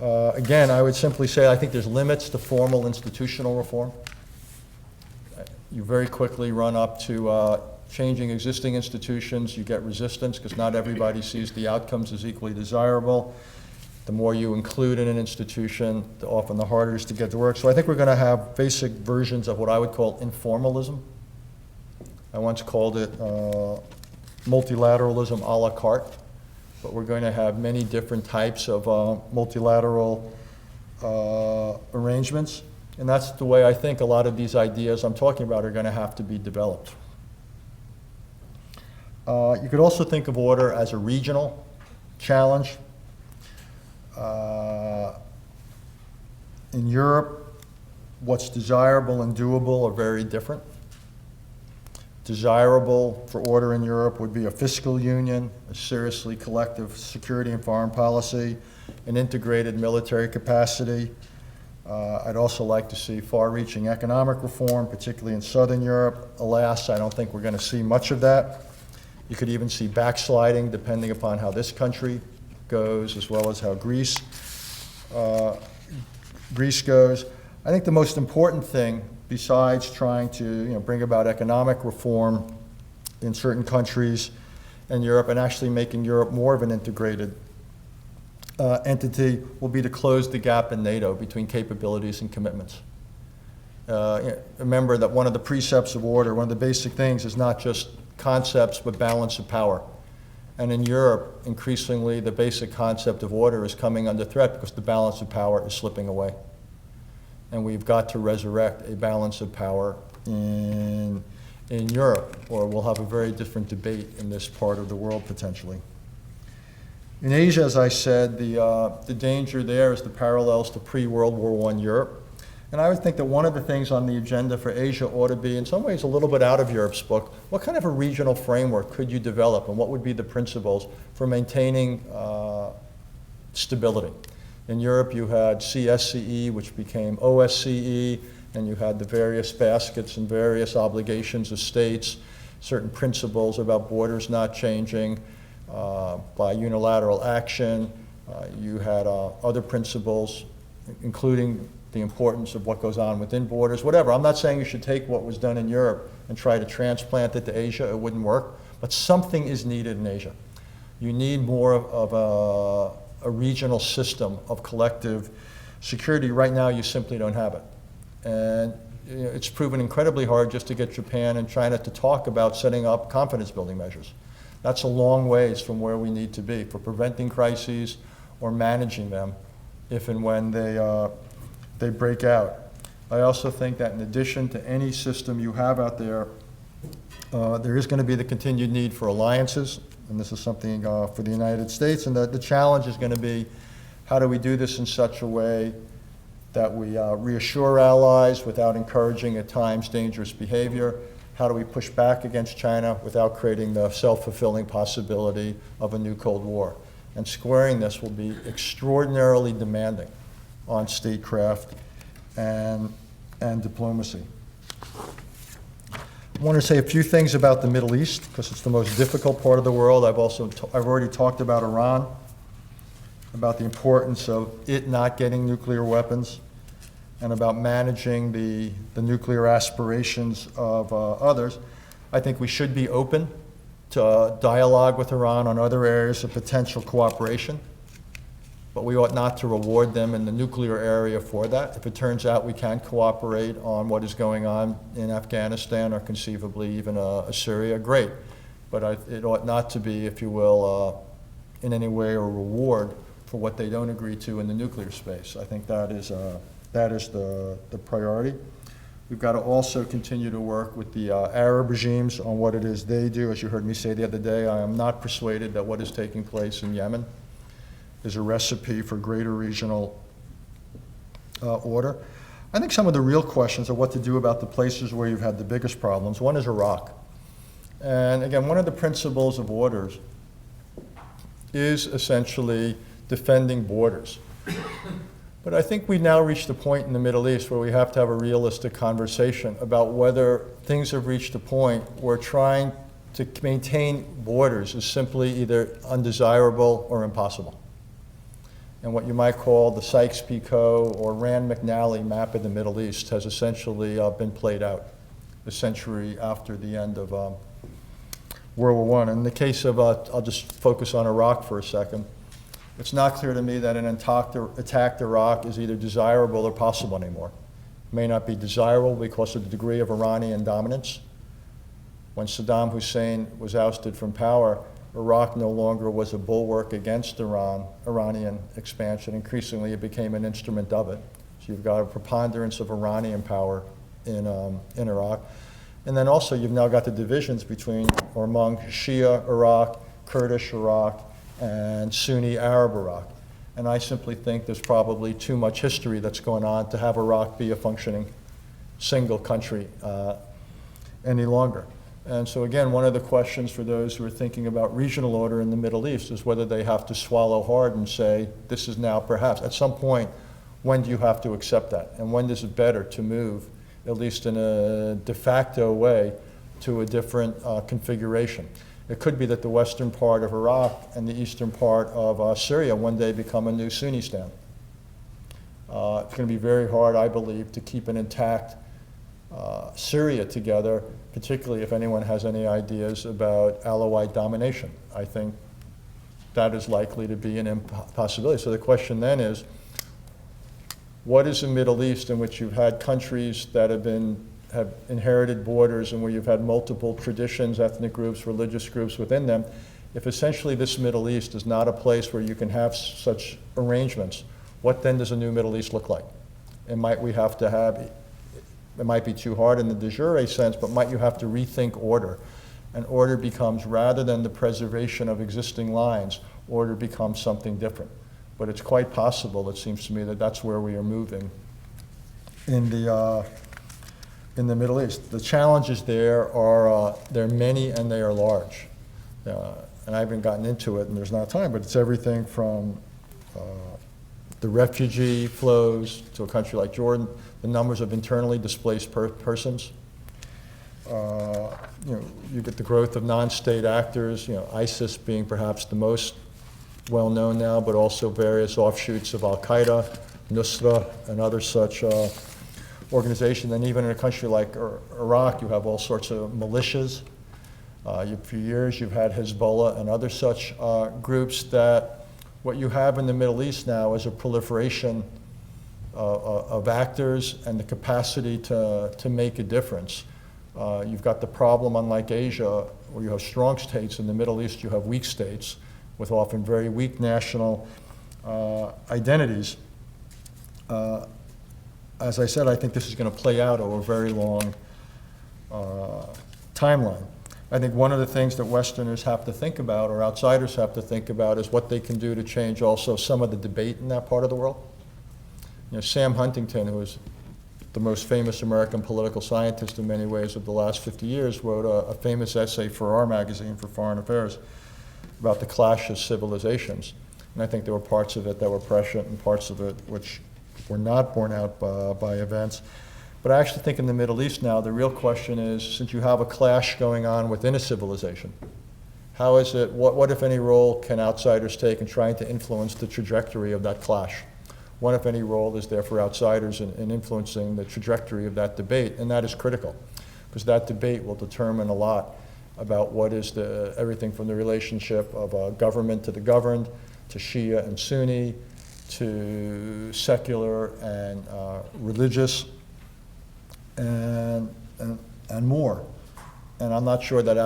Again, I would simply say I think there's limits to formal institutional reform. You very quickly run up to changing existing institutions. You get resistance because not everybody sees the outcomes as equally desirable. The more you include in an institution, often the harder it is to get to work. So I think we're going to have basic versions of what I would call informalism. I once called it multilateralism a la carte, but we're going to have many different types of multilateral arrangements. And that's the way I think a lot of these ideas I'm talking about are going to have to be developed. You could also think of order as a regional challenge. In Europe, what's desirable and doable are very different. Desirable for order in Europe would be a fiscal union, a seriously collective security and foreign policy, an integrated military capacity. I'd also like to see far-reaching economic reform, particularly in Southern Europe. Alas, I don't think we're going to see much of that. You could even see backsliding depending upon how this country goes, as well as how Greece goes. I think the most important thing, besides trying to bring about economic reform in certain countries in Europe and actually making Europe more of an integrated entity, will be to close the gap in NATO between capabilities and commitments. Remember that one of the precepts of order, one of the basic things is not just concepts but balance of power. And in Europe, increasingly, the basic concept of order is coming under threat because the balance of power is slipping away. And we've got to resurrect a balance of power in Europe, or we'll have a very different debate in this part of the world, potentially. In Asia, as I said, the danger there is the parallels to pre-World War I Europe. And I would think that one of the things on the agenda for Asia ought to be, in some ways, a little bit out of Europe's book. What kind of a regional framework could you develop, and what would be the principles for maintaining stability? In Europe, you had CSCE, which became OSCE, and you had the various baskets and various obligations of states, certain principles about borders not changing by unilateral action. You had other principles, including the importance of what goes on within borders, whatever. I'm not saying you should take what was done in Europe and try to transplant it to Asia. It wouldn't work. But something is needed in Asia. You need more of a regional system of collective security. Right now, you simply don't have it. And it's proven incredibly hard just to get Japan and China to talk about setting up confidence-building measures. That's a long ways from where we need to be for preventing crises or managing them if and when they break out. I also think that in addition to any system you have out there, there is going to be the continued need for alliances, and this is something for the United States, and the challenge is going to be how do we do this in such a way that we reassure allies without encouraging at times dangerous behavior? How do we push back against China without creating the self-fulfilling possibility of a new Cold War? And squaring this will be extraordinarily demanding on statecraft and diplomacy. I want to say a few things about the Middle East because it's the most difficult part of the world. I've already talked about Iran, about the importance of it not getting nuclear weapons, and about managing the nuclear aspirations of others. I think we should be open to dialogue with Iran on other areas of potential cooperation. but we ought not to reward them in the nuclear area for that. If it turns out we can cooperate on what is going on in Afghanistan or conceivably even Syria, great. But it ought not to be, if you will, in any way a reward for what they don't agree to in the nuclear space. I think that is the priority. We've got to also continue to work with the Arab regimes on what it is they do. As you heard me say the other day, I am not persuaded that what is taking place in Yemen is a recipe for greater regional order. I think some of the real questions are what to do about the places where you've had the biggest problems. One is Iraq. And again, one of the principles of orders is essentially defending borders. But I think we've now reached a point in the Middle East where we have to have a realistic conversation about whether things have reached a point where trying to maintain borders is simply either undesirable or impossible. And what you might call the Sykes-Picot or Rand-McNally map of the Middle East has essentially been played out a century after the end of World War I. In the case of, I'll just focus on Iraq for a second. It's not clear to me that an attacked Iraq is either desirable or possible anymore. It may not be desirable because of the degree of Iranian dominance. When Saddam Hussein was ousted from power, Iraq no longer was a bulwark against Iranian expansion. Increasingly, it became an instrument of it. So you've got a preponderance of Iranian power in Iraq. And then also you've now got the divisions between or among Shia Iraq, Kurdish Iraq, and Sunni Arab Iraq. And I simply think there's probably too much history that's going on to have Iraq be a functioning single country any longer. And so again, one of the questions for those who are thinking about regional order in the Middle East is whether they have to swallow hard and say, this is now perhaps, at some point, when do you have to accept that? And when is it better to move, at least in a de facto way, to a different configuration? It could be that the western part of Iraq and the eastern part of Syria one day become a new Sunnistan. It's going to be very hard, I believe, to keep an intact Syria together, particularly if anyone has any ideas about Alawite domination. I think that is likely to be an impossibility. So the question then is, what is the Middle East in which you've had countries that have inherited borders and where you've had multiple traditions, ethnic groups, religious groups within them? If essentially this Middle East is not a place where you can have such arrangements, what then does a new Middle East look like? And might we have to have, it might be too hard in the de jure sense, but might you have to rethink order? And order becomes, rather than the preservation of existing lines, order becomes something different. But it's quite possible, it seems to me, that that's where we are moving in the Middle East. The challenges there are, they're many and they are large. And I haven't gotten into it and there's not time, but it's everything from the refugee flows to a country like Jordan, the numbers of internally displaced persons. You get the growth of non-state actors, ISIS being perhaps the most well-known now, but also various offshoots of Al-Qaeda, Nusra, and other such organizations. And even in a country like Iraq, you have all sorts of militias. For years, you've had Hezbollah and other such groups. That what you have in the Middle East now is a proliferation of actors and the capacity to make a difference. You've got the problem, unlike Asia, where you have strong states. In the Middle East, you have weak states with often very weak national identities. As I said, I think this is going to play out over a very long timeline. I think one of the things that Westerners have to think about, or outsiders have to think about, is what they can do to change also some of the debate in that part of the world. Sam Huntington, who is the most famous American political scientist in many ways of the last 50 years, wrote a famous essay for our magazine, for Foreign Affairs, about the clash of civilizations. And I think there were parts of it that were prescient and parts of it which were not borne out by events. But I actually think in the Middle East now, the real question is, since you have a clash going on within a civilization, how is it, what if any role can outsiders take in trying to influence the trajectory of that clash? What if any role is there for outsiders in influencing the trajectory of that debate? And that is critical, because that debate will determine a lot about what is everything from the relationship of government to the governed, to Shia and Sunni, to secular and religious and more. And I'm not sure that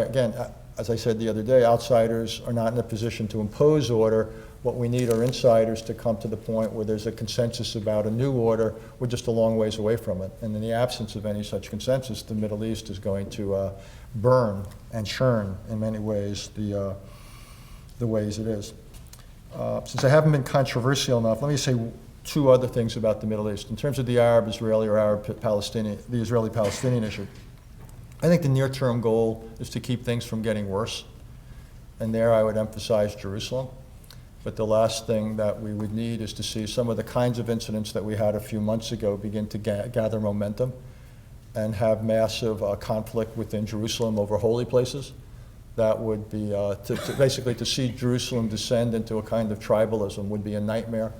again, as I said the other day, outsiders are not in a position to impose order. What we need are insiders to come to the point where there's a consensus about a new order. We're just a long ways away from it. And in the absence of any such consensus, the Middle East is going to burn and churn in many ways the ways it is. Since I haven't been controversial enough, let me say two other things about the Middle East. In terms of the Arab-Israeli or Arab-Palestinian, the Israeli-Palestinian issue, I think the near-term goal is to keep things from getting worse. And there I would emphasize Jerusalem. But the last thing that we would need is to see some of the kinds of incidents that we had a few months ago begin to gather momentum and have massive conflict within Jerusalem over holy places. That would be, basically to see Jerusalem descend into a kind of tribalism would be a nightmare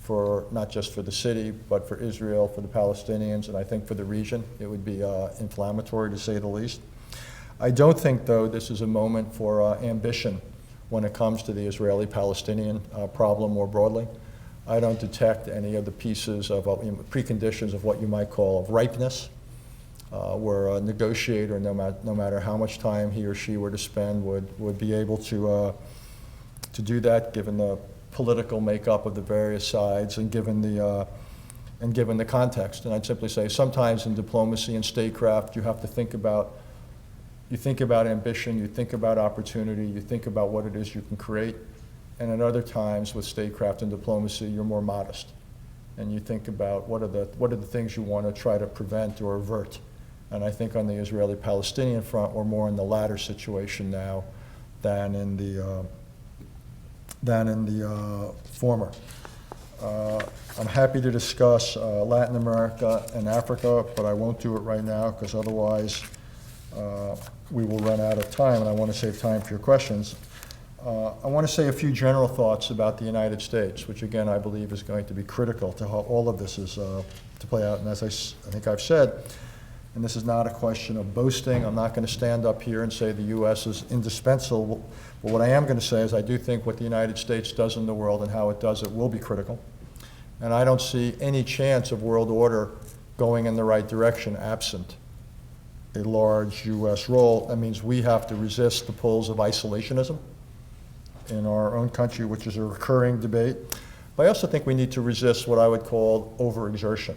for not just for the city, but for Israel, for the Palestinians, and I think for the region. It would be inflammatory to say the least. I don't think, though, this is a moment for ambition when it comes to the Israeli-Palestinian problem more broadly. I don't detect any of the pieces of preconditions of what you might call of ripeness, where a negotiator, no matter how much time he or she were to spend, would be able to do that, given the political makeup of the various sides and given the context. And I'd simply say sometimes in diplomacy and statecraft you have to think about ambition, you think about opportunity, you think about what it is you can create. And at other times with statecraft and diplomacy, you're more modest. And you think about what are the things you want to try to prevent or avert. And I think on the Israeli-Palestinian front, we're more in the latter situation now than in the former. I'm happy to discuss Latin America and Africa, but I won't do it right now because otherwise we will run out of time, and I want to save time for your questions. I want to say a few general thoughts about the United States, which again I believe is going to be critical to how all of this is to play out. And as I think I've said, and this is not a question of boasting, I'm not going to stand up here and say the U.S. is indispensable, but what I am going to say is I do think what the United States does in the world and how it does it will be critical. And I don't see any chance of world order going in the right direction absent a large U.S. role. That means we have to resist the pulls of isolationism in our own country, which is a recurring debate. But I also think we need to resist what I would call overexertion.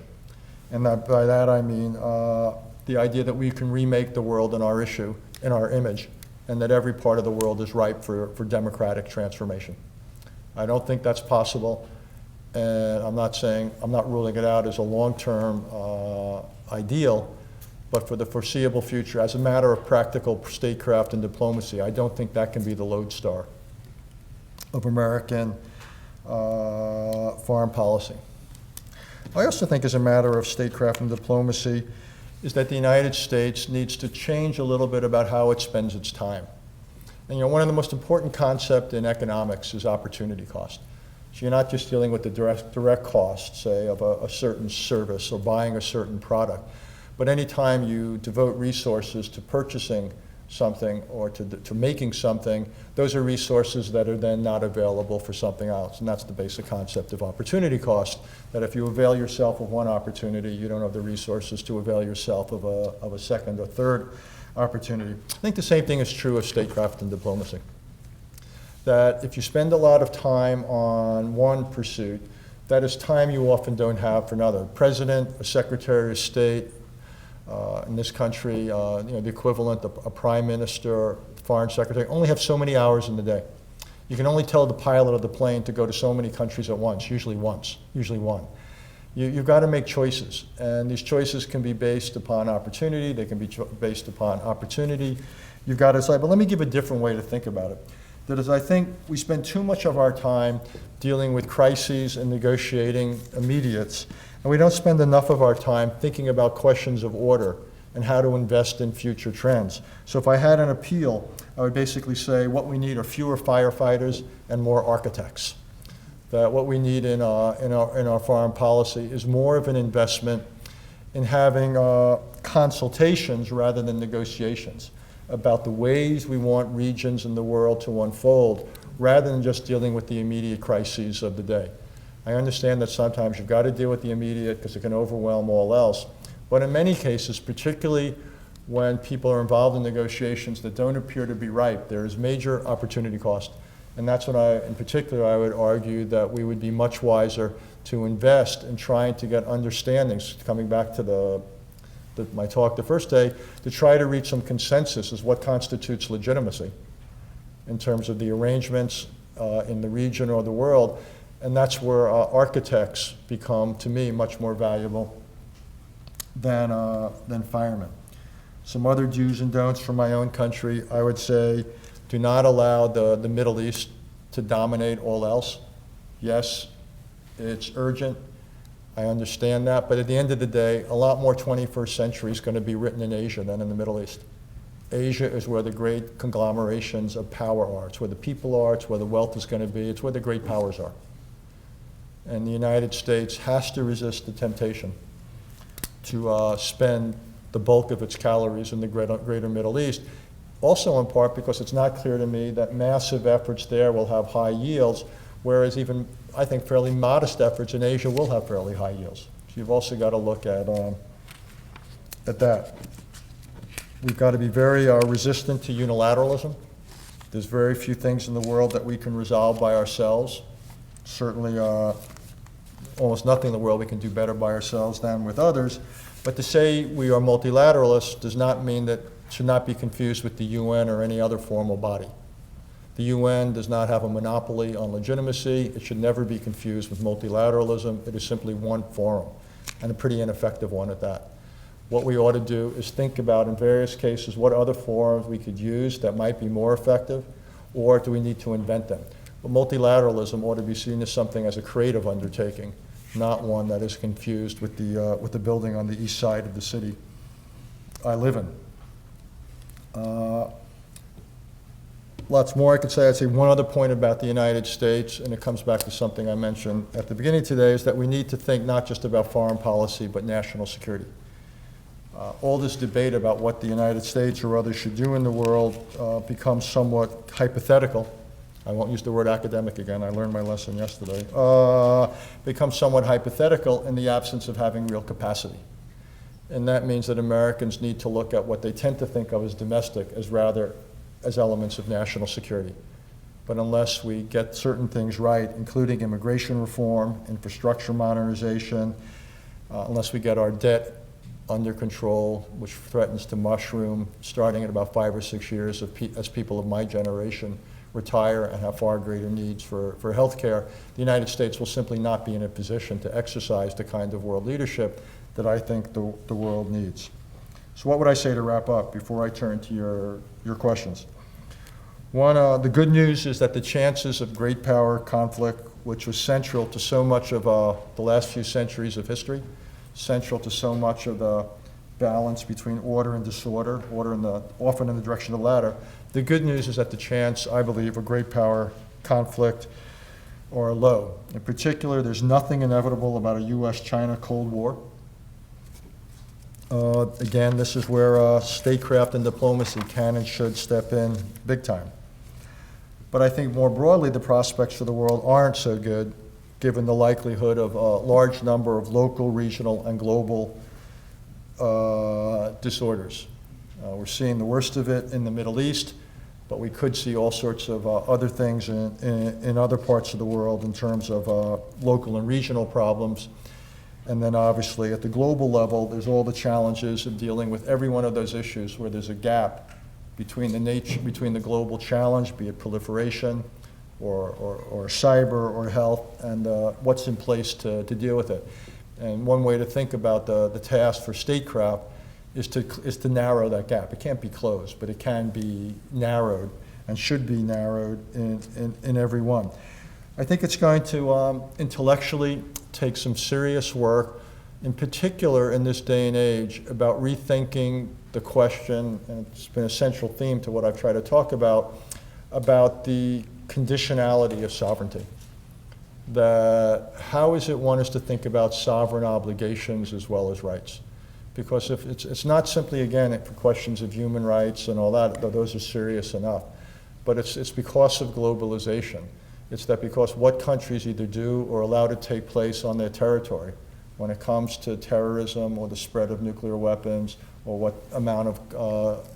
And by that I mean the idea that we can remake the world in our image, and that every part of the world is ripe for democratic transformation. I don't think that's possible, and I'm not ruling it out as a long-term ideal, but for the foreseeable future, as a matter of practical statecraft and diplomacy, I don't think that can be the lodestar of American foreign policy. I also think as a matter of statecraft and diplomacy is that the United States needs to change a little bit about how it spends its time. And one of the most important concepts in economics is opportunity cost. So you're not just dealing with the direct cost, say, of a certain service or buying a certain product, but anytime you devote resources to purchasing something or to making something, those are resources that are then not available for something else. And that's the basic concept of opportunity cost, that if you avail yourself of one opportunity, you don't have the resources to avail yourself of a second or third opportunity. I think the same thing is true of statecraft and diplomacy. That if you spend a lot of time on one pursuit, that is time you often don't have for another. President, a Secretary of State, in this country, the equivalent of a prime minister, foreign secretary, only have so many hours in the day. You can only tell the pilot of the plane to go to so many countries at once, usually one. You've got to make choices, and these choices can be based upon opportunity, they can be based upon opportunity. You've got to decide, but let me give a different way to think about it. That is, I think we spend too much of our time dealing with crises and negotiating immediates, and we don't spend enough of our time thinking about questions of order and how to invest in future trends. So if I had an appeal, I would basically say what we need are fewer firefighters and more architects. That what we need in our foreign policy is more of an investment in having consultations rather than negotiations about the ways we want regions in the world to unfold, rather than just dealing with the immediate crises of the day. I understand that sometimes you've got to deal with the immediate because it can overwhelm all else. But in many cases, particularly when people are involved in negotiations that don't appear to be ripe, there is major opportunity cost. And that's when in particular, I would argue that we would be much wiser to invest in trying to get understandings, coming back to my talk the first day, to try to reach some consensus as what constitutes legitimacy in terms of the arrangements in the region or the world. And that's where architects become, to me, much more valuable than firemen. Some other do's and don'ts from my own country, I would say, do not allow the Middle East to dominate all else. Yes, it's urgent. I understand that. But at the end of the day, a lot more 21st century is going to be written in Asia than in the Middle East. Asia is where the great conglomerations of power are. It's where the people are. It's where the wealth is going to be. It's where the great powers are. And the United States has to resist the temptation to spend the bulk of its calories in the greater Middle East. Also in part because it's not clear to me that massive efforts there will have high yields, whereas even, I think, fairly modest efforts in Asia will have fairly high yields. So you've also got to look at that. We've got to be very resistant to unilateralism. There's very few things in the world that we can resolve by ourselves. Certainly almost nothing in the world we can do better by ourselves than with others. But to say we are multilateralists does not mean that should not be confused with the UN or any other formal body. The UN does not have a monopoly on legitimacy. It should never be confused with multilateralism. It is simply one forum, and a pretty ineffective one at that. What we ought to do is think about, in various cases, what other forums we could use that might be more effective, or do we need to invent them? But multilateralism ought to be seen as something as a creative undertaking, not one that is confused with the building on the east side of the city I live in. Lots more I could say. I'd say one other point about the United States, and it comes back to something I mentioned at the beginning today, is that we need to think not just about foreign policy, but national security. All this debate about what the United States or others should do in the world becomes somewhat hypothetical. I won't use the word academic again, I learned my lesson yesterday. Becomes somewhat hypothetical in the absence of having real capacity. And that means that Americans need to look at what they tend to think of as domestic as rather as elements of national security. But unless we get certain things right, including immigration reform, infrastructure modernization, unless we get our debt under control, which threatens to mushroom starting at about 5 or 6 years as people of my generation retire and have far greater needs for health care, the United States will simply not be in a position to exercise the kind of world leadership that I think the world needs. So what would I say to wrap up before I turn to your questions? One, the good news is that the chances of great power conflict, which was central to so much of the last few centuries of history, central to so much of the balance between order and disorder, often in the direction of the latter. The good news is that the chance, I believe, of great power conflict are low. In particular, there's nothing inevitable about a US-China Cold War. Again, this is where statecraft and diplomacy can and should step in big time. But I think more broadly, the prospects for the world aren't so good, given the likelihood of a large number of local, regional, and global disorders. We're seeing the worst of it in the Middle East, but we could see all sorts of other things in other parts of the world in terms of local and regional problems. And then obviously at the global level, there's all the challenges of dealing with every one of those issues where there's a gap between the global challenge, be it proliferation or cyber or health, and what's in place to deal with it. And one way to think about the task for statecraft is to narrow that gap. It can't be closed, but it can be narrowed and should be narrowed in every one. I think it's going to intellectually take some serious work, in particular in this day and age, about rethinking the question, and it's been a central theme to what I've tried to talk about the conditionality of sovereignty. That how is it one is to think about sovereign obligations as well as rights? Because if it's not simply, again, for questions of human rights and all that, though those are serious enough, but it's because of globalization. It's that because what countries either do or allow to take place on their territory when it comes to terrorism or the spread of nuclear weapons or what amount of,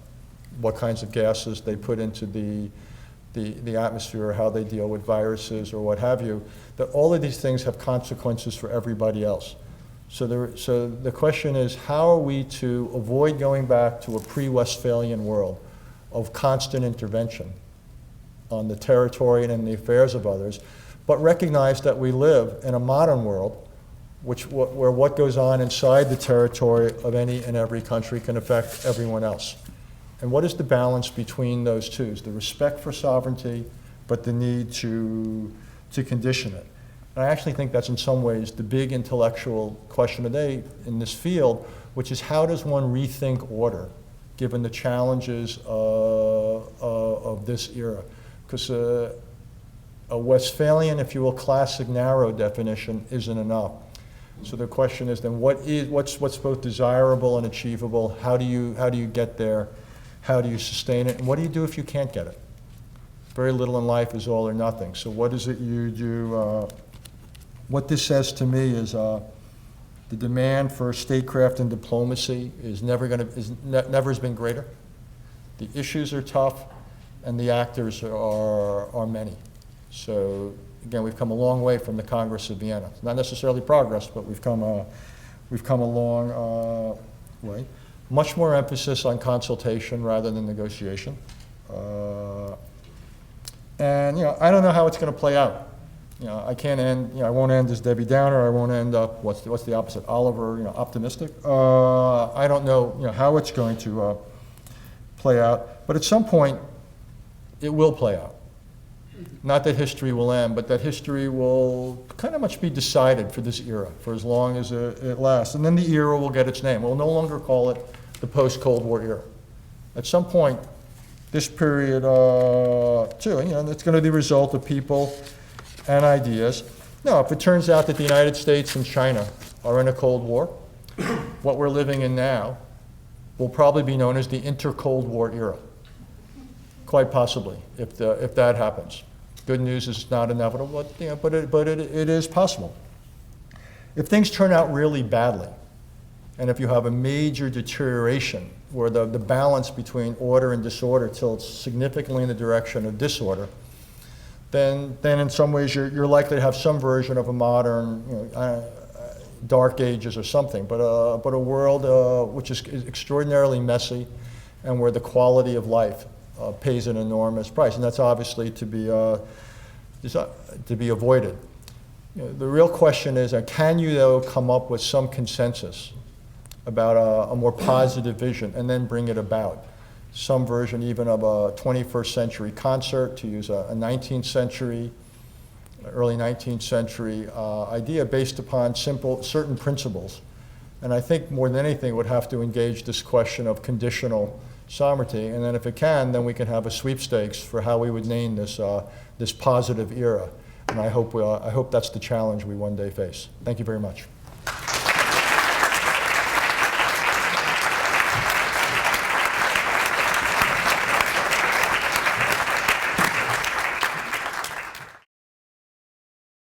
what kinds of gases they put into the atmosphere, or how they deal with viruses or what have you, that all of these things have consequences for everybody else. So the question is, how are we to avoid going back to a pre-Westphalian world of constant intervention on the territory and in the affairs of others, but recognize that we live in a modern world where what goes on inside the territory of any and every country can affect everyone else. And what is the balance between those two? The respect for sovereignty, but the need to condition it. And I actually think that's in some ways the big intellectual question today in this field, which is how does one rethink order given the challenges of this era? Because a Westphalian, if you will, classic narrow definition isn't enough. So the question is then what's both desirable and achievable? How do you get there? How do you sustain it? And what do you do if you can't get it? Very little in life is all or nothing. So what is it you do? What this says to me is the demand for statecraft and diplomacy is never has been greater. The issues are tough, and the actors are many. So again, we've come a long way from the Congress of Vienna. Not necessarily progress, but we've come a long way. Much more emphasis on consultation rather than negotiation. And I don't know how it's going to play out. I can't end. I won't end as Debbie Downer. I won't end up what's the opposite? Oliver, optimistic. I don't know, how it's going to play out. But at some point, it will play out. Not that history will end, but that history will kind of much be decided for this era, for as long as it lasts. And then the era will get its name. We'll no longer call it the post-Cold War era. At some point, this period, too, and it's going to be the result of people and ideas. Now, if it turns out that the United States and China are in a Cold War, what we're living in now will probably be known as the inter-Cold War era. Quite possibly, if that happens. Good news is it's not inevitable, but it is possible. If things turn out really badly, and if you have a major deterioration where the balance between order and disorder tilts significantly in the direction of disorder, then in some ways you're likely to have some version of a modern dark ages or something, but a world which is extraordinarily messy and where the quality of life pays an enormous price, and that's obviously to be avoided. The real question is, can you though come up with some consensus about a more positive vision and then bring it about? Some version even of a 21st century concert, to use a 19th century, early 19th century idea based upon certain principles. And I think more than anything it would have to engage this question of conditional sovereignty, and then if it can, then we can have a sweepstakes for how we would name this positive era. And I hope that's the challenge we one day face. Thank you very much.